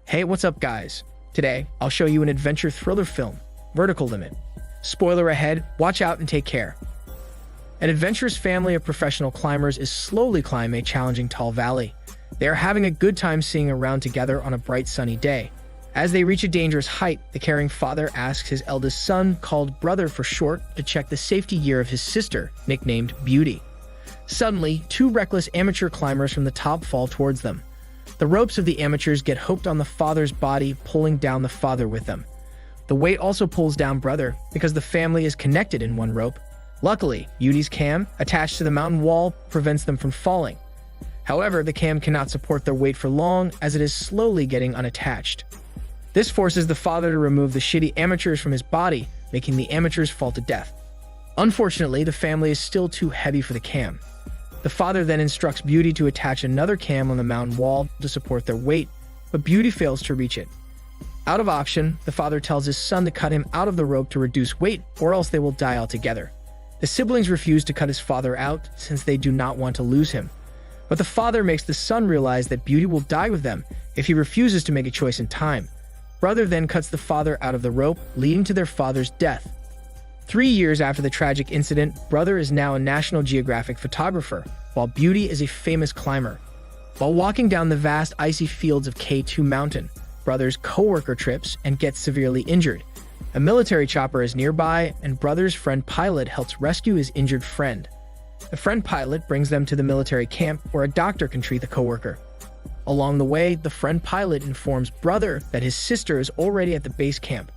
Hey, what's up guys? Today, I'll show you an adventure thriller film, Vertical Limit. Spoiler ahead, watch out and take care. An adventurous family of professional climbers is slowly climbing a challenging tall valley. They are having a good time seeing around together on a bright sunny day. As they reach a dangerous height, the caring father asks his eldest son, called Brother for short, to check the safety gear of his sister, nicknamed Beauty. Suddenly, two reckless amateur climbers from the top fall towards them. The ropes of the amateurs get hooked on the father's body, pulling down the father with them. The weight also pulls down Brother, because the family is connected in one rope. Luckily, Beauty's cam, attached to the mountain wall, prevents them from falling. However, the cam cannot support their weight for long, as it is slowly getting unattached. This forces the father to remove the shitty amateurs from his body, making the amateurs fall to death. Unfortunately, the family is still too heavy for the cam. The father then instructs Beauty to attach another cam on the mountain wall to support their weight, but Beauty fails to reach it. Out of option, the father tells his son to cut him out of the rope to reduce weight, or else they will die altogether. The siblings refuse to cut his father out, since they do not want to lose him. But the father makes the son realize that Beauty will die with them if he refuses to make a choice in time. Brother then cuts the father out of the rope, leading to their father's death. 3 years after the tragic incident, Brother is now a National Geographic photographer, while Beauty is a famous climber. While walking down the vast icy fields of K2 Mountain, Brother's co-worker trips and gets severely injured. A military chopper is nearby, and Brother's friend pilot helps rescue his injured friend. The friend pilot brings them to the military camp, where a doctor can treat the co-worker. Along the way, the friend pilot informs Brother that his sister is already at the base camp.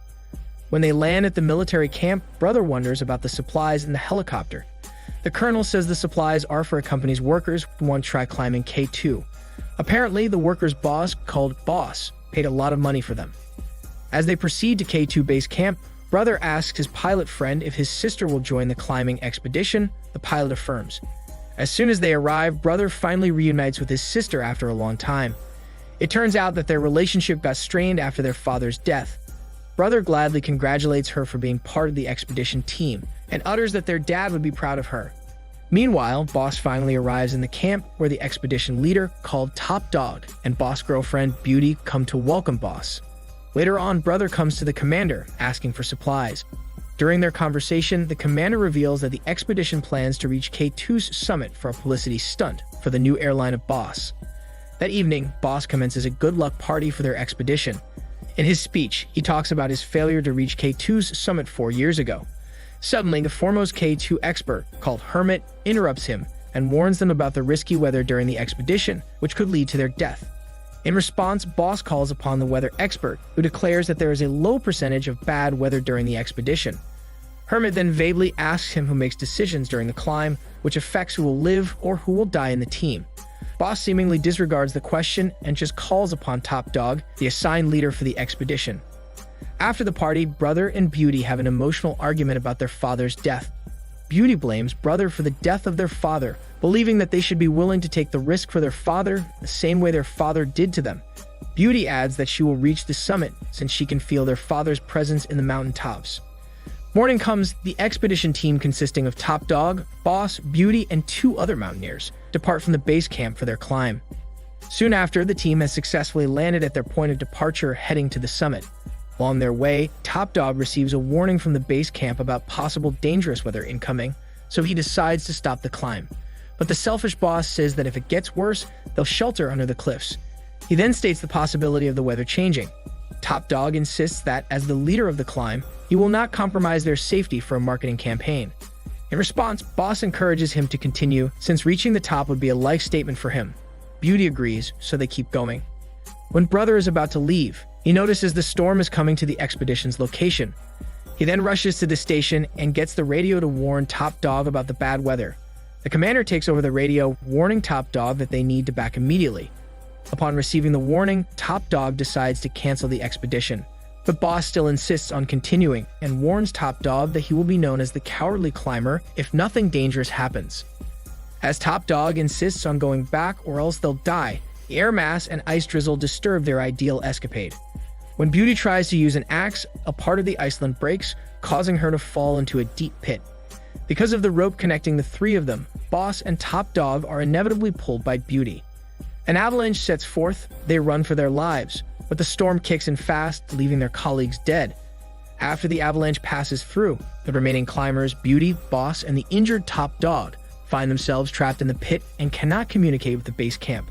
When they land at the military camp, Brother wonders about the supplies in the helicopter. The colonel says the supplies are for a company's workers who want to try climbing K2. Apparently, the workers' boss, called Boss, paid a lot of money for them. As they proceed to K2 base camp, Brother asks his pilot friend if his sister will join the climbing expedition. The pilot affirms. As soon as they arrive, Brother finally reunites with his sister after a long time. It turns out that their relationship got strained after their father's death. Brother gladly congratulates her for being part of the expedition team, and utters that their dad would be proud of her. Meanwhile, Boss finally arrives in the camp, where the expedition leader, called Top Dog, and Boss girlfriend Beauty come to welcome Boss. Later on, Brother comes to the commander, asking for supplies. During their conversation, the commander reveals that the expedition plans to reach K2's summit for a publicity stunt for the new airline of Boss. That evening, Boss commences a good luck party for their expedition. In his speech, he talks about his failure to reach K2's summit 4 years ago. Suddenly, the foremost K2 expert, called Hermit, interrupts him and warns them about the risky weather during the expedition, which could lead to their death. In response, Boss calls upon the weather expert, who declares that there is a low percentage of bad weather during the expedition. Hermit then vaguely asks him who makes decisions during the climb, which affects who will live or who will die in the team. Boss seemingly disregards the question and just calls upon Top Dog, the assigned leader for the expedition. After the party, Brother and Beauty have an emotional argument about their father's death. Beauty blames Brother for the death of their father, believing that they should be willing to take the risk for their father the same way their father did to them. Beauty adds that she will reach the summit since she can feel their father's presence in the mountaintops. Morning comes, the expedition team consisting of Top Dog, Boss, Beauty, and 2 other mountaineers depart from the base camp for their climb. Soon after, the team has successfully landed at their point of departure, heading to the summit. Along their way, Top Dog receives a warning from the base camp about possible dangerous weather incoming, so he decides to stop the climb. But the selfish boss says that if it gets worse, they'll shelter under the cliffs. He then states the possibility of the weather changing. Top Dog insists that, as the leader of the climb, he will not compromise their safety for a marketing campaign. In response, Boss encourages him to continue, since reaching the top would be a life statement for him. Beauty agrees, so they keep going. When Brother is about to leave, he notices the storm is coming to the expedition's location. He then rushes to the station and gets the radio to warn Top Dog about the bad weather. The commander takes over the radio, warning Top Dog that they need to back immediately. Upon receiving the warning, Top Dog decides to cancel the expedition. But Boss still insists on continuing and warns Top Dog that he will be known as the cowardly climber if nothing dangerous happens. As Top Dog insists on going back or else they'll die, the air mass and ice drizzle disturb their ideal escapade. When Beauty tries to use an axe, a part of the Iceland breaks, causing her to fall into a deep pit. Because of the rope connecting the three of them, Boss and Top Dog are inevitably pulled by Beauty. An avalanche sets forth, they run for their lives, but the storm kicks in fast, leaving their colleagues dead. After the avalanche passes through, the remaining climbers, Beauty, Boss, and the injured Top Dog, find themselves trapped in the pit and cannot communicate with the base camp.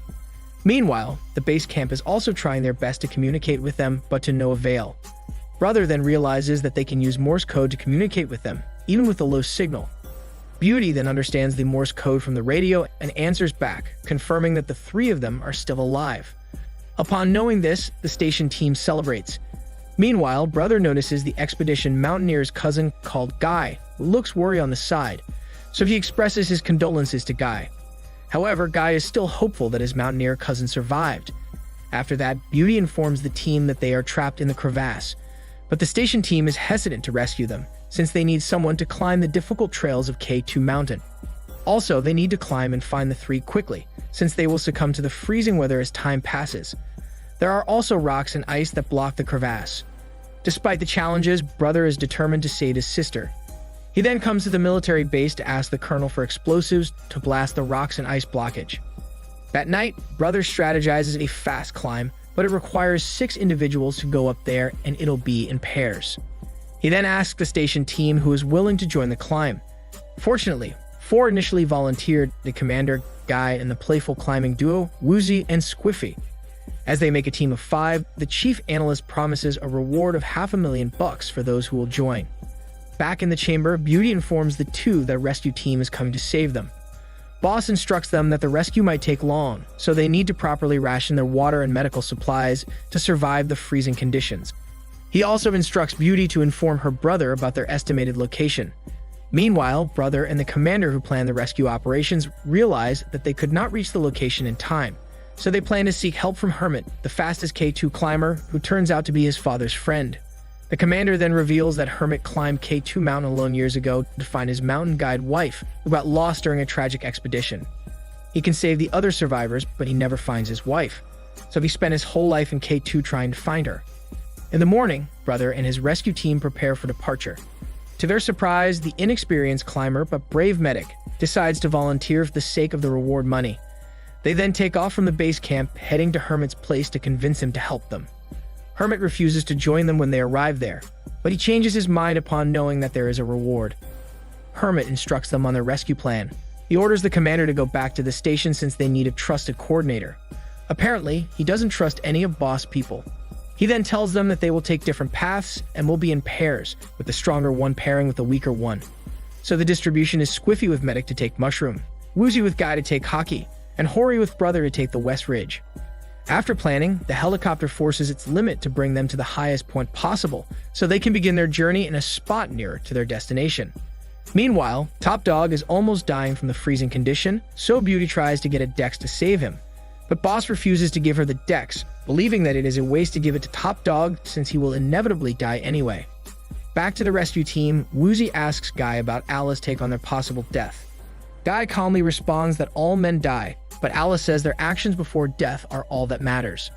Meanwhile, the base camp is also trying their best to communicate with them, but to no avail. Brother then realizes that they can use Morse code to communicate with them, even with a low signal. Beauty then understands the Morse code from the radio and answers back, confirming that the three of them are still alive. Upon knowing this, the station team celebrates. Meanwhile, Brother notices the expedition mountaineer's cousin called Guy, who looks worried on the side, so he expresses his condolences to Guy. However, Guy is still hopeful that his mountaineer cousin survived. After that, Beauty informs the team that they are trapped in the crevasse, but the station team is hesitant to rescue them, since they need someone to climb the difficult trails of K2 Mountain. Also, they need to climb and find the three quickly, since they will succumb to the freezing weather as time passes. There are also rocks and ice that block the crevasse. Despite the challenges, Brother is determined to save his sister. He then comes to the military base to ask the colonel for explosives to blast the rocks and ice blockage. That night, Brother strategizes a fast climb, but it requires 6 individuals to go up there, and it'll be in pairs. He then asks the station team who is willing to join the climb. Fortunately, 4 initially volunteered: the commander, Guy, and the playful climbing duo, Woozy and Squiffy. As they make a team of 5, the chief analyst promises a reward of $500,000 for those who will join. Back in the chamber, Beauty informs the 2 that a rescue team is coming to save them. Boss instructs them that the rescue might take long, so they need to properly ration their water and medical supplies to survive the freezing conditions. He also instructs Beauty to inform her brother about their estimated location. Meanwhile, Brother and the commander who planned the rescue operations realize that they could not reach the location in time, so they plan to seek help from Hermit, the fastest K2 climber, who turns out to be his father's friend. The commander then reveals that Hermit climbed K2 Mountain alone years ago to find his mountain guide wife, who got lost during a tragic expedition. He can save the other survivors, but he never finds his wife, so he spent his whole life in K2 trying to find her. In the morning, Brother and his rescue team prepare for departure. To their surprise, the inexperienced climber but brave medic decides to volunteer for the sake of the reward money. They then take off from the base camp, heading to Hermit's place to convince him to help them. Hermit refuses to join them when they arrive there, but he changes his mind upon knowing that there is a reward. Hermit instructs them on their rescue plan. He orders the commander to go back to the station since they need a trusted coordinator. Apparently, he doesn't trust any of Boss' people. He then tells them that they will take different paths and will be in pairs, with the stronger one pairing with the weaker one. So the distribution is Squiffy with Medic to take Mushroom, Woozy with Guy to take Hockey, and Hori with Brother to take the West Ridge. After planning, the helicopter forces its limit to bring them to the highest point possible, so they can begin their journey in a spot nearer to their destination. Meanwhile, Top Dog is almost dying from the freezing condition, so Beauty tries to get a Dex to save him. But Boss refuses to give her the Dex, believing that it is a waste to give it to Top Dog since he will inevitably die anyway. Back to the rescue team, Woozy asks Guy about Alice's take on their possible death. Guy calmly responds that all men die, but Alice says their actions before death are all that matters.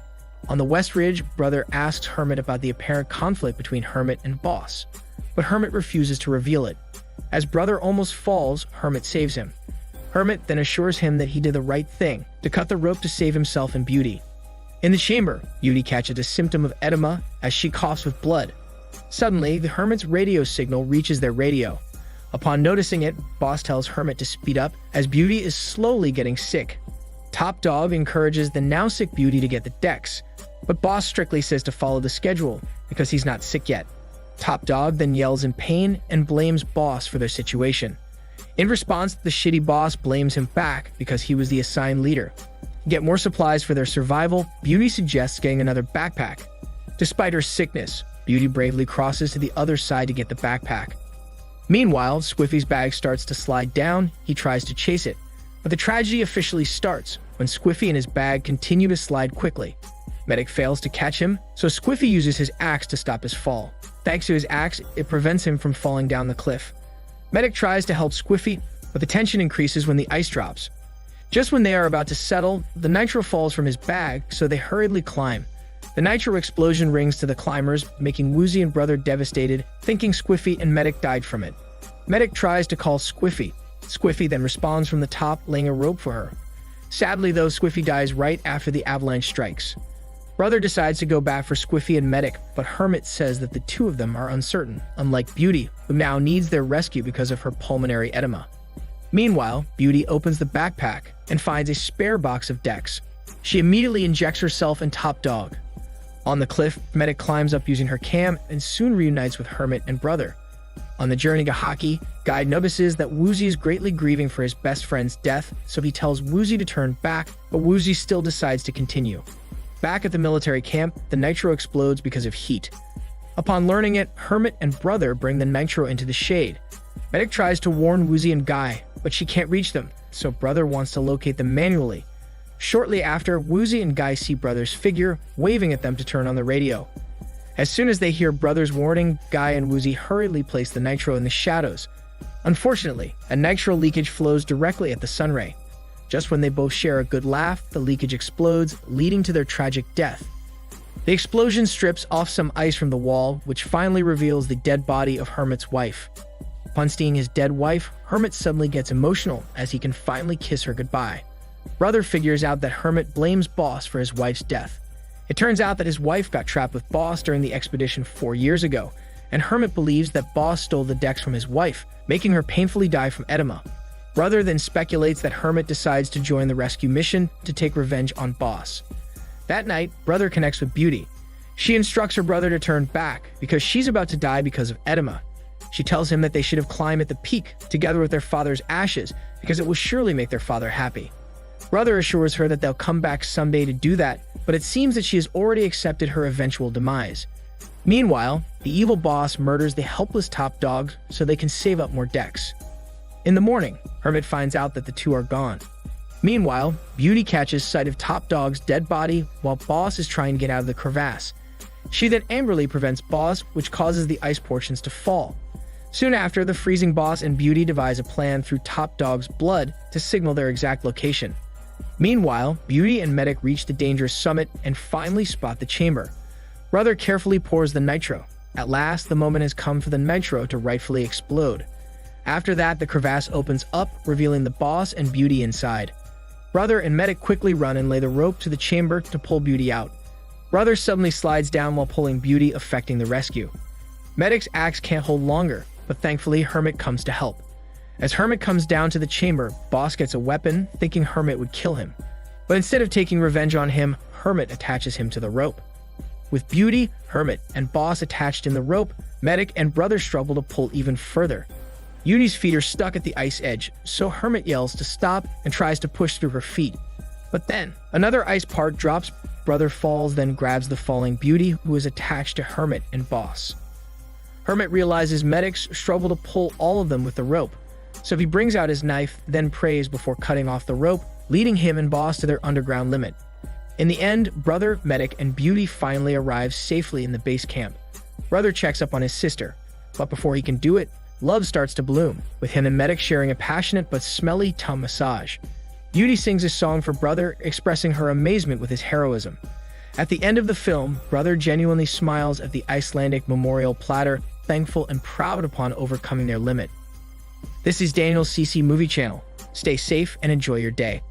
On the West Ridge, Brother asks Hermit about the apparent conflict between Hermit and Boss, but Hermit refuses to reveal it. As Brother almost falls, Hermit saves him. Hermit then assures him that he did the right thing to cut the rope to save himself and Beauty. In the chamber, Beauty catches a symptom of edema as she coughs with blood. Suddenly, the Hermit's radio signal reaches their radio. Upon noticing it, Boss tells Hermit to speed up as Beauty is slowly getting sick. Top Dog encourages the now sick Beauty to get the Dex, but Boss strictly says to follow the schedule because he's not sick yet. Top Dog then yells in pain and blames Boss for their situation. In response, the shitty Boss blames him back because he was the assigned leader. To get more supplies for their survival, Beauty suggests getting another backpack. Despite her sickness, Beauty bravely crosses to the other side to get the backpack. Meanwhile, Squiffy's bag starts to slide down. He tries to chase it, but the tragedy officially starts when Squiffy and his bag continue to slide quickly. Medic fails to catch him, so Squiffy uses his axe to stop his fall. Thanks to his axe, it prevents him from falling down the cliff. Medic tries to help Squiffy, but the tension increases when the ice drops. Just when they are about to settle, the nitro falls from his bag, so they hurriedly climb. The nitro explosion rings to the climbers, making Woozy and Brother devastated, thinking Squiffy and Medic died from it. Medic tries to call Squiffy. Squiffy then responds from the top, laying a rope for her. Sadly, though, Squiffy dies right after the avalanche strikes. Brother decides to go back for Squiffy and Medic, but Hermit says that the two of them are uncertain, unlike Beauty, who now needs their rescue because of her pulmonary edema. Meanwhile, Beauty opens the backpack and finds a spare box of Dex. She immediately injects herself and Top Dog. On the cliff, Medic climbs up using her cam and soon reunites with Hermit and Brother. On the journey to Hockey, Guy notices that Woozie is greatly grieving for his best friend's death, so he tells Woozie to turn back, but Woozie still decides to continue. Back at the military camp, the nitro explodes because of heat. Upon learning it, Hermit and Brother bring the nitro into the shade. Medic tries to warn Woozie and Guy, but she can't reach them, so Brother wants to locate them manually. Shortly after, Woozie and Guy see Brother's figure, waving at them to turn on the radio. As soon as they hear Brother's warning, Guy and Woozie hurriedly place the nitro in the shadows. Unfortunately, a nitro leakage flows directly at the sunray. Just when they both share a good laugh, the leakage explodes, leading to their tragic death. The explosion strips off some ice from the wall, which finally reveals the dead body of Hermit's wife. Upon seeing his dead wife, Hermit suddenly gets emotional as he can finally kiss her goodbye. Brother figures out that Hermit blames Boss for his wife's death. It turns out that his wife got trapped with Boss during the expedition 4 years ago, and Hermit believes that Boss stole the Dex from his wife, making her painfully die from edema. Brother then speculates that Hermit decides to join the rescue mission to take revenge on Boss. That night, Brother connects with Beauty. She instructs her brother to turn back because she's about to die because of edema. She tells him that they should have climbed at the peak together with their father's ashes because it will surely make their father happy. Brother assures her that they'll come back someday to do that, but it seems that she has already accepted her eventual demise. Meanwhile, the evil Boss murders the helpless Top Dog so they can save up more Dex. In the morning, Hermit finds out that the two are gone. Meanwhile, Beauty catches sight of Top Dog's dead body while Boss is trying to get out of the crevasse. She then angrily prevents Boss, which causes the ice portions to fall. Soon after, the freezing Boss and Beauty devise a plan through Top Dog's blood to signal their exact location. Meanwhile, Beauty and Medic reach the dangerous summit and finally spot the chamber. Brother carefully pours the nitro. At last, the moment has come for the nitro to rightfully explode. After that, the crevasse opens up, revealing the Boss and Beauty inside. Brother and Medic quickly run and lay the rope to the chamber to pull Beauty out. Brother suddenly slides down while pulling Beauty, affecting the rescue. Medic's axe can't hold longer, but thankfully Hermit comes to help. As Hermit comes down to the chamber, Boss gets a weapon, thinking Hermit would kill him. But instead of taking revenge on him, Hermit attaches him to the rope. With Beauty, Hermit, and Boss attached in the rope, Medic and Brother struggle to pull even further. Beauty's feet are stuck at the ice edge, so Hermit yells to stop and tries to push through her feet. But then, another ice part drops, Brother falls, then grabs the falling Beauty, who is attached to Hermit and Boss. Hermit realizes Medics struggle to pull all of them with the rope, so he brings out his knife, then prays before cutting off the rope, leading him and Boss to their underground limit. In the end, Brother, Medic, and Beauty finally arrive safely in the base camp. Brother checks up on his sister, but before he can do it, love starts to bloom, with him and Medic sharing a passionate but smelly tongue massage. Beauty sings a song for Brother, expressing her amazement with his heroism. At the end of the film, Brother genuinely smiles at the Icelandic memorial platter, thankful and proud upon overcoming their limit. This is Daniel's CC Movie Channel. Stay safe and enjoy your day.